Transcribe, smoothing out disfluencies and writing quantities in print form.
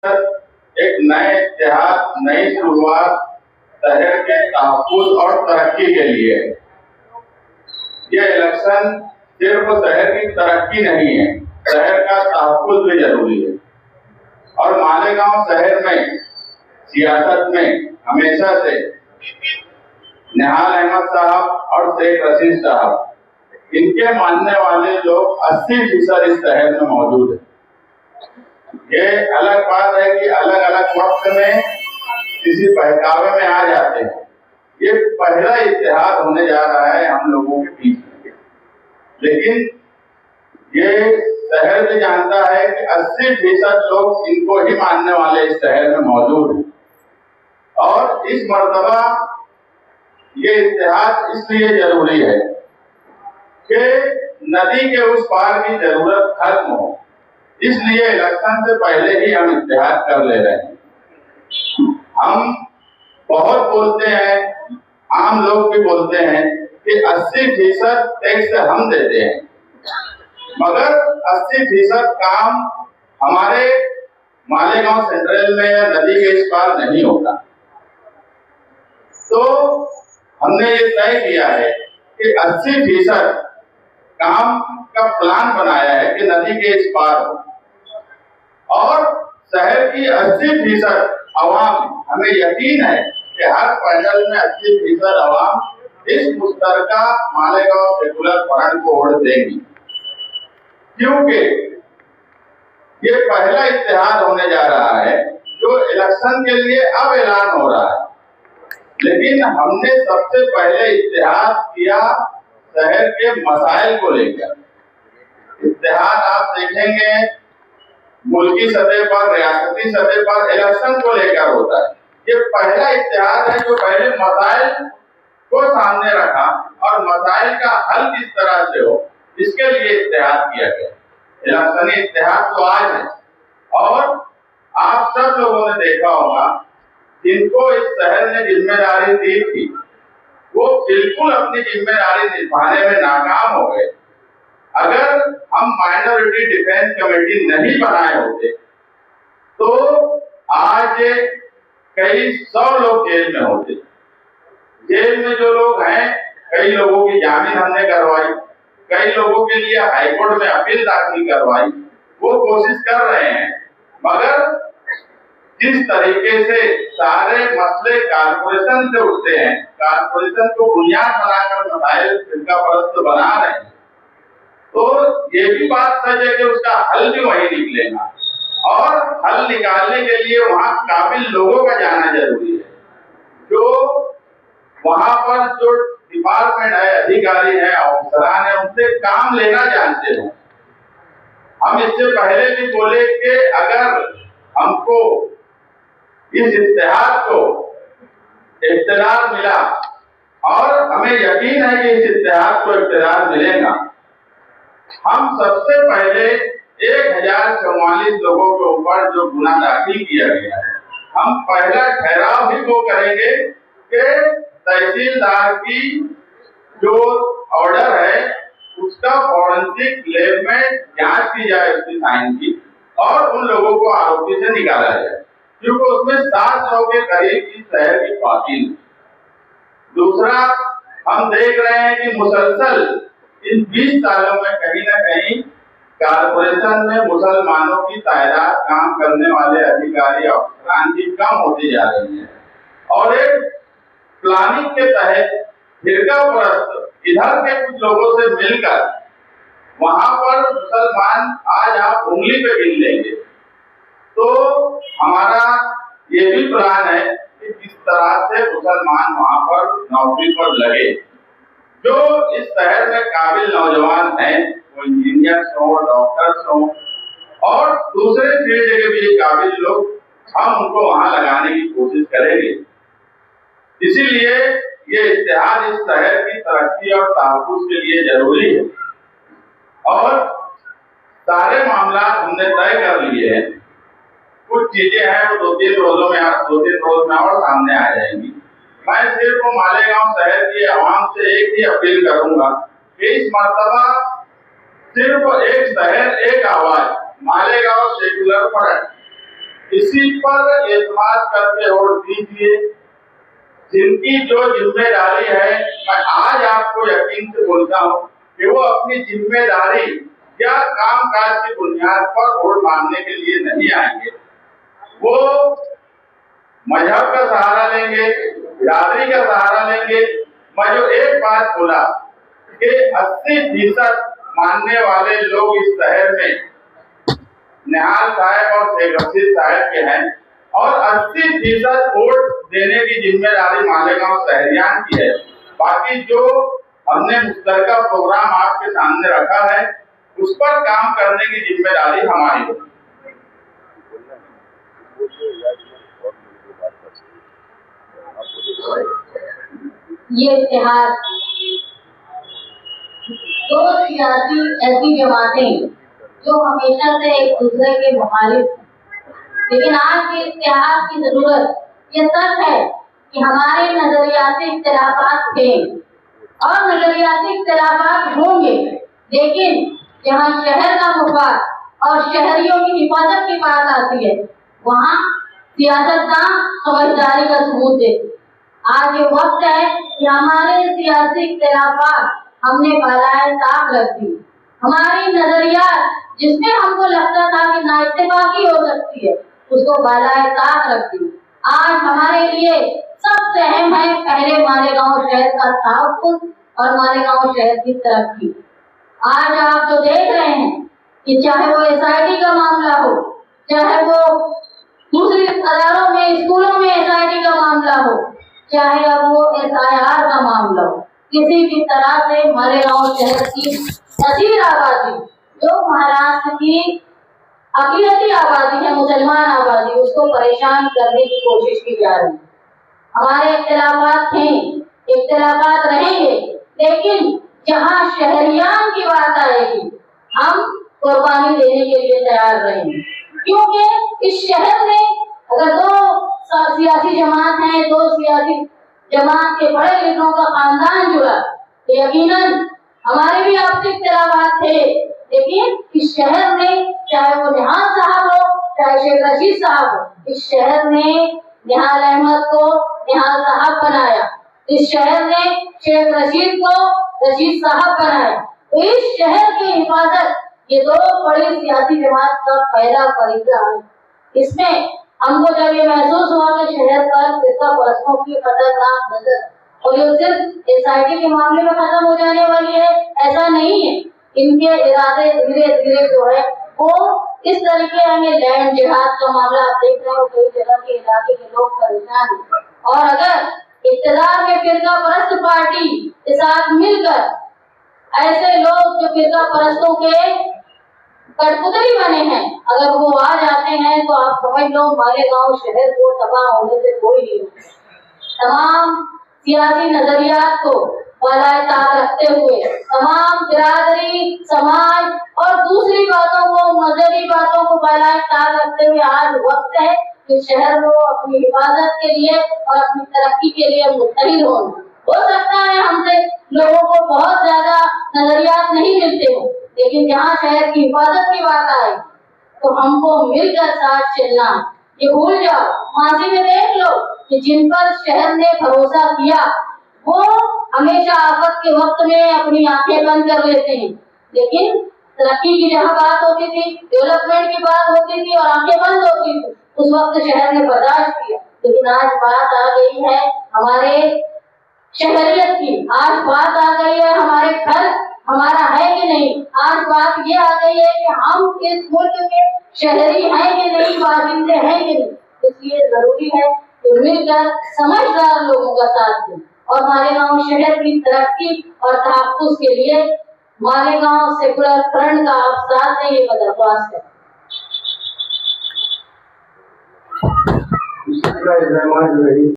एक नए इतिहास, नई शुरुआत शहर के तहफ्फुज़ और तरक्की के लिए है। ये इलेक्शन सिर्फ शहर की तरक्की नहीं है, शहर का तहफ्फुज़ भी जरूरी है। और मालेगांव शहर में सियासत में हमेशा से निहाल अहमद साहब और शेख रशीद साहब, इनके मानने वाले लोग 80% इस शहर में मौजूद है। ये अलग बात है कि अलग अलग वक्त में किसी बहकावे में आ जाते हैं। ये पहला इत्तेहाद होने जा रहा है हम लोगों के बीच में, लेकिन ये शहर भी जानता है कि 80% लोग इनको ही मानने वाले इस शहर में मौजूद हैं। और इस मर्तबा ये इत्तेहाद इसलिए जरूरी है कि नदी के उस पार की जरूरत खत्म हो, इसलिए इलेक्शन से पहले ही हम इत्तेहाद कर ले रहे हैं। हम बहुत बोलते हैं, आम लोग भी बोलते हैं कि 80% टैक्स हम देते हैं, मगर 80% काम हमारे मालेगांव सेंट्रल में या नदी के इस पार नहीं होता। तो हमने ये तय किया है कि 80% काम का प्लान बनाया है कि नदी के इस पार हो, और शहर की 80% आवाम, हमें यकीन है कि हर पैनल में 80% आवाम इस मुश्तरका मालेगांव सेकुलर फ्रंट को वोट देंगी, क्योंकि ये पहला इत्तेहाद होने जा रहा है जो इलेक्शन के लिए अब ऐलान हो रहा है। लेकिन हमने सबसे पहले इत्तेहाद किया शहर के मसाइल को लेकर। इत्तेहाद आप देखेंगे मुल्की सतह पर, रियासती सतह पर इलेक्शन को लेकर होता है। ये पहला इत्तेहाद है जो पहले मसाइल को सामने रखा और मसाइल का हल किस तरह से हो, इसके लिए इत्तेहाद किया गया। इलेक्शनी इत्तेहाद तो आज है, और आप सब लोगों ने देखा होगा जिनको इस शहर ने जिम्मेदारी दी थी, वो बिल्कुल अपनी जिम्मेदारी निभाने में नाकाम हो गए। अगर हम माइनॉरिटी डिफेंस कमेटी नहीं बनाए होते तो आज कई 100 लोग जेल में होते। जेल में जो लोग हैं, कई लोगों की जामीन हमने करवाई, कई लोगों के लिए हाईकोर्ट में अपील दाखिल करवाई, वो कोशिश कर रहे हैं। मगर जिस तरीके से सारे मसले कारपोरेशन से उठते हैं, कारपोरेशन को बुनियाद बनाकर मसाइल फिरका परस्त बना रहे हैं, तो ये भी बात सच है कि उसका हल भी वही निकलेगा, और हल निकालने के लिए वहां काबिल लोगों का जाना जरूरी है, जो वहां पर जो डिपार्टमेंट है, अधिकारी है, अफसरान है, उनसे काम लेना जानते हो। हम इससे पहले भी बोले कि अगर हमको इस इत्तेहाद को इख्तियार मिला, और हमें यकीन है कि इस इत्तेहाद को इख्तियार मिलेगा, हम सबसे पहले 1044 लोगों के ऊपर जो गुना दाखिल किया गया है, हम पहला ठहराव ही वो करेंगे कि तहसीलदार की जो ऑर्डर है उसका फॉरेंसिक लैब में जांच की जाए, उसकी साइन की, और उन लोगों को आरोपी से निकाला जाए, क्योंकि उसमें 700 के करीब की शहर की पार्टी। दूसरा, हम देख रहे हैं कि मुसलसल इन 20 सालों में कहीं न कहीं कारपोरेशन में मुसलमानों की तादाद, काम करने वाले अधिकारी अफसरान की कम होती जा रही है, और एक प्लानिंग के तहत फिरका परस्त इधर के कुछ लोगों से मिलकर वहां पर मुसलमान आज आप उंगली पे गिन लेंगे। तो हमारा ये भी प्लान है कि किस तरह से मुसलमान वहां पर नौकरी पर लगे। जो इस शहर में काबिल नौजवान हैं, वो इंजीनियर्स हो, डॉक्टर्स हो, और दूसरे फील्ड के भी काबिल लोग, हम उनको वहां लगाने की कोशिश करेंगे। इसीलिए ये इत्तेहाद इस शहर की तरक्की और तहफ्फुज़ के लिए जरूरी है, और सारे मामला हमने तय कर लिए हैं। कुछ चीजें हैं वो 2-3 रोज में और सामने आ जाएंगी। मैं सिर्फ मालेगांव शहर की आवाम से एक ही अपील करूंगा कि इस मर्तबा सिर्फ एक शहर एक आवाज, मालेगांव सेकुलर फ्रंट, इसी पर एतमाद करके वोट दीजिए। जिनकी जो जिम्मेदारी है, मैं आज आपको यकीन से बोलता हूँ कि वो अपनी जिम्मेदारी या कामकाज की बुनियाद पर वोट मांगने के लिए नहीं आएंगे। वो मजहब का सहारा लेंगे, बिरादरी का सहारा लेंगे। मैं जो एक बात बोला कि 80% मानने वाले लोग इस शहर में निहाल साहब और शेख रशीद साहब के हैं और 80% वोट देने की जिम्मेदारी मालेगांव शहरियान की है। बाकी जो हमने मुश्तरका प्रोग्राम आपके सामने रखा है, उस पर काम करने की जिम्मेदारी हमारी है। ये इतिहास दो सियासी ऐसी जमातें जो हमेशा से एक दूसरे के मुखालिफ, लेकिन आज के इतिहास की जरूरत ये सच है कि हमारे नजरियाती इख्तिलाफात थे और नजरियाती इख्तिलाफात होंगे, लेकिन जहाँ शहर का मुफाद और शहरियों की हिफाजत की बात आती है, वहाँ सियासतदान समझदारी का सबूत देते। आज ये वक्त है कि हमारे सियासी इख्तिलाफात हमने बालाए ताक रख दी। हमारी नजरियात जिसमें हमको लगता था कि नाइत्तेफाकी हो सकती है, उसको बालाए ताक रख दी। आज हमारे लिए सबसे अहम है पहले मालेगांव शहर का तहफ़्फ़ुज़ और मालेगांव शहर की तरक्की। आज आप जो देख रहे हैं कि चाहे वो SIT का मामला हो, चाहे वो दूसरी अदारों में, स्कूलों में SIT का मामला हो, चाहे अब वो SIR का मामला हो, किसी भी तरह से मालेगांव शहर की कसीर आबादी जो महाराष्ट्र की अक़लियती आबादी है, मुसलमान आबादी, उसको परेशान करने की कोशिश की जा रही है। हमारे इख्तिलाफात थे, इख्तिलाफात रहेंगे, लेकिन जहाँ शहरियान की बात आएगी, हम कुर्बानी देने के लिए तैयार रहेंगे। क्योंकि इस शहर में अगर दो सियासी जमात हैं, दो सियासी जमात के बड़े लीडरों का खानदान जुड़ा, तो यकीनन हमारे भी आपसी इख्तिलाफात थे, लेकिन इस शहर में चाहे वो निहाल साहब हो, चाहे शेख रशीद साहब हो, इस शहर में निहाल अहमद को निहाल साहब बनाया, इस शहर ने शेख रशीद को रशीद साहब बनाया। तो इस शहर की हिफाजत ये दो बड़ी सियासी जमात का पहला फरीज़ा है। इसमें हमको जब ये महसूस हुआ कि शहर पर फिरका परस्तों की खतरनाक नजर, और ये सिर्फ SIT के मामले में खत्म हो जाने वाली है, ऐसा नहीं है। इनके इरादे धीरे धीरे जो है वो इस तरीके हमें लैंड जिहाद का मामला आप देख रहे हो, कई जगह के इलाके के लोग परेशान हैं। और अगर इक़्तिदार में फिरका परस्त पार्टी के साथ मिलकर ऐसे लोग जो फिरका परस्तों के कठपुतली बने हैं, अगर वो आ जाते हैं, तो आप समझ लो मालेगांव शहर को तबाह होने से कोई नहीं रोक। तमाम सियासी नजरियात को बालाए ताक रखते हुए, तमाम बिरादरी, समाज और दूसरी बातों को, मजहबी बातों को बालाए ताक रखते हुए आज वक्त है कि शहर को अपनी हिफाजत के लिए और अपनी तरक्की के लिए मुत्तहिद हो सकता है हमसे लोगों को बहुत ज्यादा नजरियात नहीं मिलते हो, लेकिन जहाँ शहर की हिफाजत की बात आए तो हमको मिलकर साथ चलना। ये भूल जाओ, माजी में देख लो कि जिन पर शहर ने भरोसा किया वो हमेशा आफत के वक्त में अपनी आंखें बंद कर लेते हैं, लेकिन तरक्की की जहाँ बात होती थी, डेवलपमेंट की बात होती थी और आंखें बंद होती थी, उस वक्त शहर ने बर्दाश्त किया। लेकिन आज बात आ गई है हमारे शहरियत की, आज बात आ गई है हमारे घर हमारा है कि नहीं, आज बात ये आ गई है कि हम इस मुल्क के शहरी हैं कि नहीं, बाशिंदे हैं कि नहीं। इसलिए जरूरी है कि मिलकर समझदार लोगों का साथ दें और मालेगांव शहर की तरक्की और तहफ़्फ़ुज़ के लिए मालेगांव सेकुलर फ्रंट का आप साथ दें, ये मैं दरख्वास्त है।